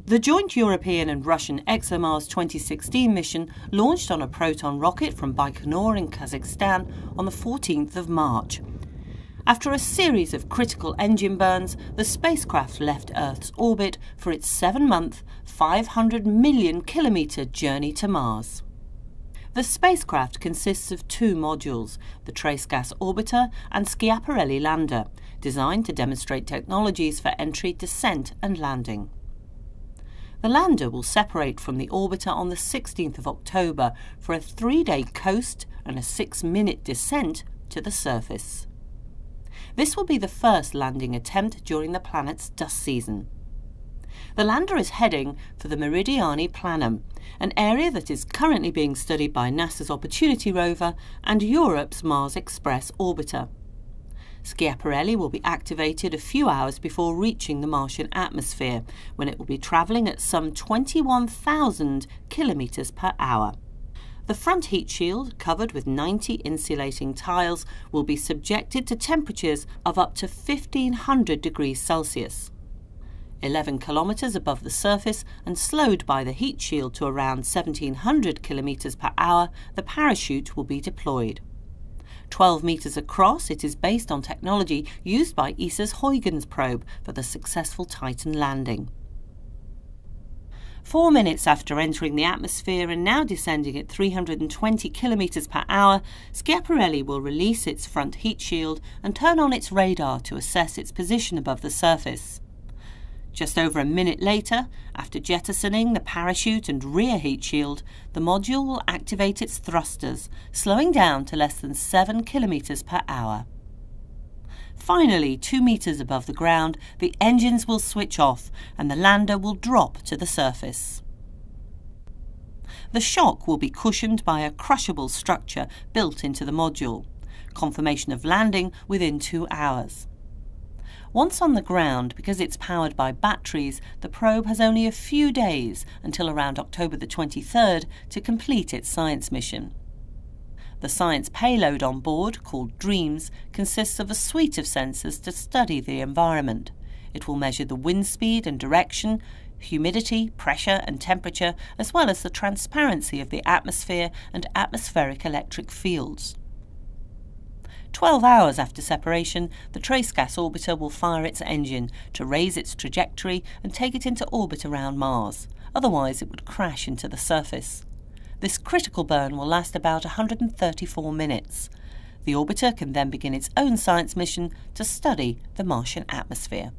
The joint European and Russian ExoMars 2016 mission launched on a Proton rocket from Baikonur in Kazakhstan on the 14th of March. After a series of critical engine burns, the spacecraft left Earth's orbit for its 7-month, 500 million kilometre journey to Mars. The spacecraft consists of 2 modules, the Trace Gas Orbiter and Schiaparelli Lander, designed to demonstrate technologies for entry, descent and landing. The lander will separate from the orbiter on the 16th of October for a 3-day coast and a 6-minute descent to the surface. This will be the first landing attempt during the planet's dust season. The lander is heading for the Meridiani Planum, an area that is currently being studied by NASA's Opportunity rover and Europe's Mars Express orbiter. Schiaparelli will be activated a few hours before reaching the Martian atmosphere, when it will be travelling at some 21,000 kilometres per hour. The front heat shield, covered with 90 insulating tiles, will be subjected to temperatures of up to 1,500 degrees Celsius. 11 kilometres above the surface and slowed by the heat shield to around 1,700 kilometres per hour, the parachute will be deployed. 12 metres across, it is based on technology used by ESA's Huygens probe for the successful Titan landing. 4 minutes after entering the atmosphere and now descending at 320 kilometres per hour, Schiaparelli will release its front heat shield and turn on its radar to assess its position above the surface. Just over a minute later, after jettisoning the parachute and rear heat shield, the module will activate its thrusters, slowing down to less than 7 kilometres per hour. Finally, 2 metres above the ground, the engines will switch off and the lander will drop to the surface. The shock will be cushioned by a crushable structure built into the module. Confirmation of landing within 2 hours. Once on the ground, because it's powered by batteries, the probe has only a few days until around October the 23rd to complete its science mission. The science payload on board, called DREAMS, consists of a suite of sensors to study the environment. It will measure the wind speed and direction, humidity, pressure and temperature, as well as the transparency of the atmosphere and atmospheric electric fields. 12 hours after separation, the Trace Gas Orbiter will fire its engine to raise its trajectory and take it into orbit around Mars. Otherwise, it would crash into the surface. This critical burn will last about 134 minutes. The orbiter can then begin its own science mission to study the Martian atmosphere.